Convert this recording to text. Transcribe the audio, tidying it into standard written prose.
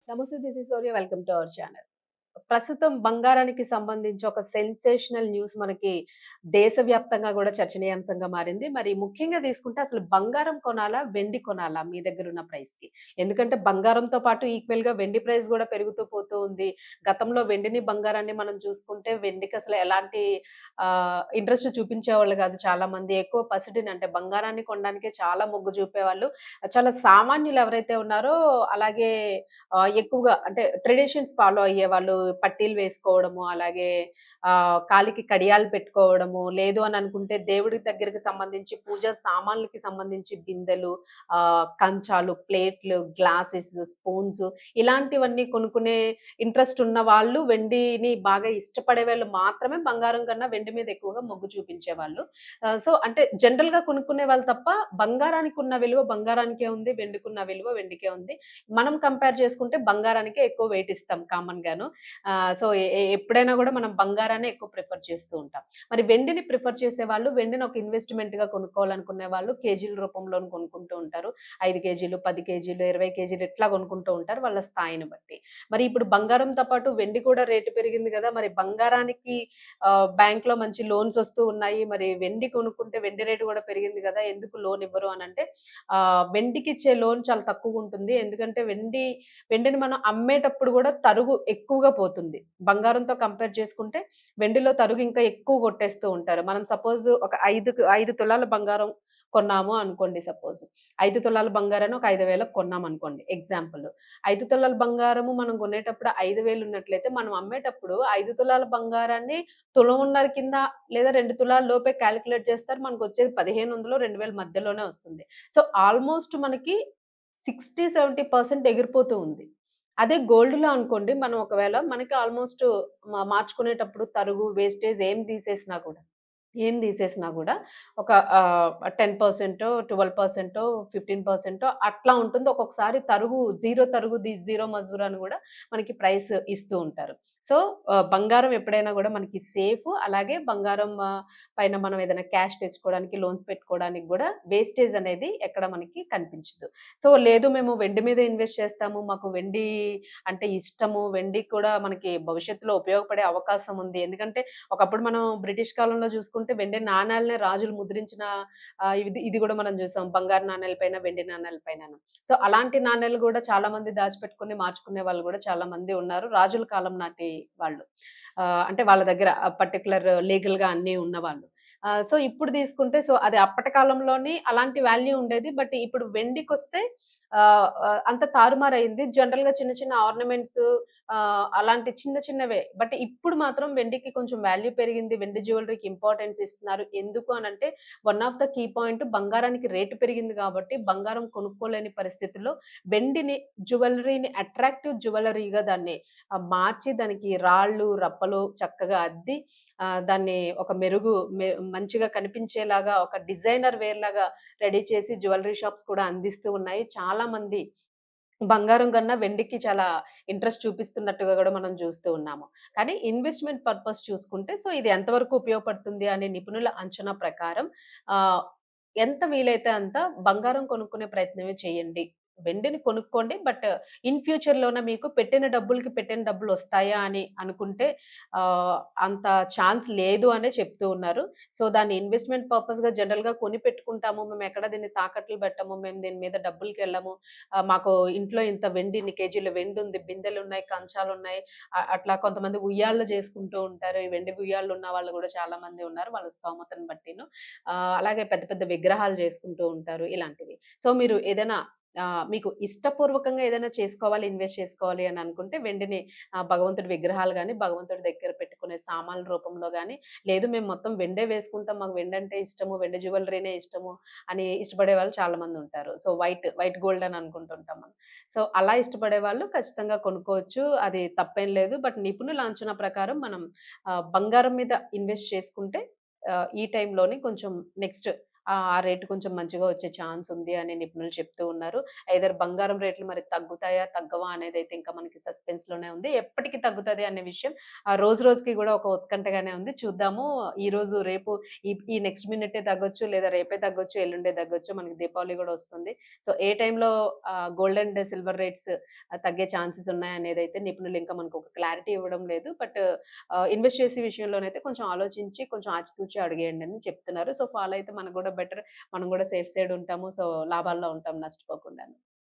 నమస్తే. This is Saurya. Welcome to our channel. ప్రస్తుతం బంగారానికి సంబంధించి ఒక సెన్సేషనల్ న్యూస్ మనకి దేశవ్యాప్తంగా గూడా చర్చనీయాంశంగా మారింది. మరి ముఖ్యంగా తీసుకుంటే అసలు బంగారం కొనాలా? వెండి కొనాలా? మీ దగ్గరున్న ప్రైస్‌కి. ఎందుకంటే బంగారంతో పాటు ఈక్వల్‌గా వెండి ప్రైస్ గూడా పెరుగుతూ పోతూ ఉంది. గతంలో వెండిని, బంగారాన్ని మనం చూసుకుంటే వెండికి అసలు ఎలాంటి ఇంట్రెస్ట్ చూపించేవాళ్ళు గాదు చాలామంది. ఎక్కువ పసిడిని అంటే బంగారాన్ని కొనడానికే చాలా మొగ్గు చూపేవాళ్ళు. చాలా సామాన్యులు ఎవరైతే ఉన్నారో అలాగే ఎక్కువగా అంటే ట్రెడిషన్స్ ఫాలో అయ్యేవాళ్ళు. పట్టీలు వేసుకోవడము, అలాగే కాలికి కడియాలు పెట్టుకోవడము, లేదు అని అనుకుంటే దేవుడి దగ్గరికి సంబంధించి పూజా సామాన్లకి సంబంధించి బిందెలు, కంచాలు, ప్లేట్లు, గ్లాసెస్, స్పూన్స్ ఇలాంటివన్నీ కొనుక్కునే ఇంట్రెస్ట్ ఉన్న వాళ్ళు, వెండిని బాగా ఇష్టపడే వాళ్ళు మాత్రమే బంగారం కన్నా వెండి మీద ఎక్కువగా మొగ్గు చూపించేవాళ్ళు. సో, అంటే జనరల్‌గా కొనుక్కునే వాళ్ళు తప్ప బంగారానికున్న విలువ బంగారానికే ఉంది. వెండికున్న విలువ వెండికే ఉంది. మనం కంపేర్ చేసుకుంటే బంగారానికే ఎక్కువ వెయిట్ ఇస్తాం కామన్‌గాను. సో, ఎప్పుడైనా గూడా మనం బంగారాన్నే ఎక్కువ ప్రిఫర్ చేస్తూ ఉంటాం. మరి వెండిని ప్రిఫర్ చేసేవాళ్ళు వెండిని ఒక ఇన్వెస్ట్‌మెంట్‌గా కొనుక్కోవాలనుకునే వాళ్ళు కేజీల రూపంలోను కొనుక్కుంటూ ఉంటారు. 5 కేజీలు, 10 కేజీలు, 20 కేజీలు ఇట్లా కొనుక్కుంటూ ఉంటారు వాళ్ళ స్థాయిని బట్టి. మరి ఇప్పుడు బంగారంతో పాటు వెండి కూడా రేటు పెరిగింది గదా! మరి బంగారానికి బ్యాంక్‌లో మంచి లోన్స్ వస్తూ ఉన్నాయి. మరి వెండి కొనుక్కుంటే వెండి రేటు గూడా పెరిగింది గదా! ఎందుకు లోన్ ఇవ్వరు అనంటే వెండికిచ్చే లోన్ చాలా తక్కువుంటుంది. ఎందుకంటే వెండిని మనం అమ్మేటప్పుడు గూడా తరుగు ఎక్కువగా పోతుంది. బంగారంతో కంపేర్ చేసుకుంటే వెండిలో తరుగు ఇంకా ఎక్కువ కొట్టేస్తూ ఉంటారు. మనం సపోజ్ ఒక 5 తులాల బంగారం కొన్నాము అనుకోండి సపోజ్. 5 తులాల బంగారాన్ని ఒక 5,000కి కొన్నామనుకోండి ఎగ్జాంపుల్. 5 తులాల బంగారము మనం కొనేటప్పుడు 5,000 ఉన్నట్లయితే మనం అమ్మేటప్పుడు 5 తులాల బంగారాన్ని తులమున్నర కింద లేదా 2 తులాల లోపే కాలిక్యులేట్ చేస్తారు. మనకొచ్చేది 1,500, 2,000 మధ్యలోనే వస్తుంది. సో, ఆల్‌మోస్ట్ మనకి 60, 70% ఎగిరిపోతూ ఉంది. అదే గోల్డ్‌లో అనుకోండి మనం ఒకవేళ మనకి ఆల్‌మోస్ట్ మార్చుకునేటప్పుడు తరుగు, వేస్టేజ్ ఏం తీసేసినా గూడా ఒక 10%, 12%, 15% అట్లా ఉంటుంది. ఒక్కొక్కసారి తరుగు జీరో తరుగు, జీరో మజూర్ అని గూడా మనకి ప్రైస్ ఇస్తూ ఉంటారు. సో, బంగారం ఎప్పుడైనా గూడా మనకి సేఫ్. అలాగే బంగారం పైన మనం ఏదైనా క్యాష్ తెచ్చుకోవడానికి, లోన్స్ పెట్టుకోవడానికి గూడా వేస్టేజ్ అనేది ఎక్కడ మనకి కనిపించదు. సో, లేదు మేము వెండి మీద ఇన్వెస్ట్ చేస్తాము. మాకు వెండి అంటే ఇష్టము. వెండి కూడా మనకి భవిష్యత్తులో ఉపయోగపడే అవకాశం ఉంది. ఎందుకంటే ఒకప్పుడు మనం బ్రిటిష్ కాలంలో చూసుకుంటే వెండి నాణాలనే రాజులు ముద్రించిన ఇది ఇది గూడా మనం చూసాం. బంగారు నాణేల పైన, వెండి నాణేల పైనను. సో, అలాంటి నాణేలు గూడా చాలా మంది దాచిపెట్టుకొని మార్చుకునే వాళ్ళు గూడా చాలా మంది ఉన్నారు. రాజుల కాలం నాటి వాళ్ళు. అంటే వాళ్ళ దగ్గర పర్టిక్యులర్ లీగల్‌గా అన్నీ ఉన్నవాళ్ళు. సో, ఇప్పుడు తీసుకుంటే సో, అది అప్పటి కాలంలోని అలాంటి వాల్యూ ఉండేది. బట్ ఇప్పుడు వెండికొస్తే అంత తారుమారయింది. జనరల్‌గా చిన్న చిన్న ఆర్నమెంట్స్ అలాంటి చిన్న చిన్నవే. బట్ ఇప్పుడు మాత్రం వెండికి కొంచెం వాల్యూ పెరిగింది. వెండి జ్యువెల్లరీకి ఇంపార్టెన్స్ ఇస్తున్నారు. ఎందుకు అనంటే one of the key point బంగారానికి రేటు పెరిగింది కాబట్టి బంగారం కొనుక్కోలేని పరిస్థితుల్లో వెండిని జ్యువెల్లరీని అట్రాక్టివ్ జ్యువెల్లరీగా దాన్ని మార్చి దానికి రాళ్ళు, రప్పలు చక్కగా అద్ది దాన్ని ఒక మంచిగా కనిపించేలాగా ఒక డిజైనర్ వేర్‌లాగా రెడీ చేసి జ్యువెల్లరీ షాప్స్ కూడా అందిస్తూ ఉన్నాయి. చాలా మంది బంగారం కన్నా వెండికి చాలా ఇంట్రెస్ట్ చూపిస్తున్నట్టుగా గూడా మనం జూస్తూ ఉన్నాము. కానీ ఇన్వెస్ట్‌మెంట్ పర్పస్ చూసుకుంటే సో, ఇది ఎంతవరకు ఉపయోగపడుతుంది అనే నిపుణుల అంచనా ప్రకారం ఆహ్, ఎంత వీలైతే అంత బంగారం కొనుక్కునే ప్రయత్నమే చేయండి. వెండిని కొనుక్కోండి. బట్ ఇన్ ఫ్యూచర్‌లోన మీకు పెట్టిన డబ్బులొస్తాయా అని అనుకుంటే ఆహ్, అంత ఛాన్స్ లేదు అనే చెప్తూ ఉన్నారు. సో, దాన్ని ఇన్వెస్ట్‌మెంట్ పర్పస్‌గా జనరల్‌గా కొని పెట్టుకుంటాము. మేమెక్కడ దీన్ని తాకట్లు పెట్టము. మేము దీని మీద డబ్బులకెళ్ళము. మాకు ఇంట్లో ఇంత వెండి ఇన్ని కేజీల వెండుంది, బిందెలున్నాయి, కంచాలున్నాయి. అట్లా కొంతమంది ఉయ్యాళ్ళు చేసుకుంటూ ఉంటారు. ఈ వెండి ఉయ్యాళ్ళు ఉన్న వాళ్ళు గూడా చాలా మంది ఉన్నారు. వాళ్ళ స్తోమతను బట్టిను. అలాగే పెద్ద పెద్ద విగ్రహాలు చేసుకుంటూ ఉంటారు ఇలాంటివి. సో, మీరు ఏదైనా మీకు ఇష్టపూర్వకంగా ఏదైనా చేసుకోవాలి, ఇన్వెస్ట్ చేసుకోవాలి అని అనుకుంటే వెండిని భగవంతుడి విగ్రహాలు గాని, భగవంతుడి దగ్గర పెట్టుకునే సామాన్ల రూపంలో గాని, లేదు మేము మొత్తం వెండే వేసుకుంటాం. మాకు వెండంటే ఇష్టము, వెండి జ్యువెల్లరీనే ఇష్టము అని ఇష్టపడే వాళ్ళు చాలా మందుంటారు. సో, వైట్ గోల్డ్ అని అనుకుంటుంటాం మనం. సో, అలా ఇష్టపడే వాళ్ళు ఖచ్చితంగా కొనుక్కోవచ్చు. అది తప్పేం లేదు. బట్ నిపుణుల అంచనా ప్రకారం మనం బంగారం మీద ఇన్వెస్ట్ చేసుకుంటే ఈ టైంలోని కొంచెం నెక్స్ట్ ఆ రేట్ కొంచెం మంచిగా వచ్చే ఛాన్స్ ఉంది అని నిపుణులు చెప్తూ ఉన్నారు. ఐదర్ బంగారం రేట్లు మరి తగ్గుతాయా? తగ్గవా? అనేదైతే ఇంకా మనకి సస్పెన్స్‌లోనే ఉంది. ఎప్పటికి తగ్గుతది అనే విషయం రోజు రోజుకి గూడా ఒక ఉత్కంఠగానే ఉంది. చూద్దాము. ఈరోజు, రేపు ఈ నెక్స్ట్ మినిట్టే తగ్గొచ్చు, లేదా రేపే తగ్గొచ్చు, ఎల్లుండే తగ్గొచ్చు. మనకి దీపావళి గూడా వస్తుంది. సో, ఏ టైంలో గోల్డ్ అండ్ సిల్వర్ రేట్స్ తగ్గే ఛాన్సెస్ ఉన్నాయనేదైతే నిపుణులు ఇంకా మనకొక క్లారిటీ ఇవ్వడం లేదు. బట్ ఇన్వెస్ట్ చేసే విషయంలోనైతే కొంచెం ఆలోచించి, కొంచెం ఆచితూచి అడుగేయండి అని చెప్తున్నారు. సో, ఫాలో అయితే మనకు గూడా బెటర్. మనం గూడా సేఫ్ సైడ్ ఉంటాము. సో, లాభాల్లో ఉంటాం నష్టపోకుండాను.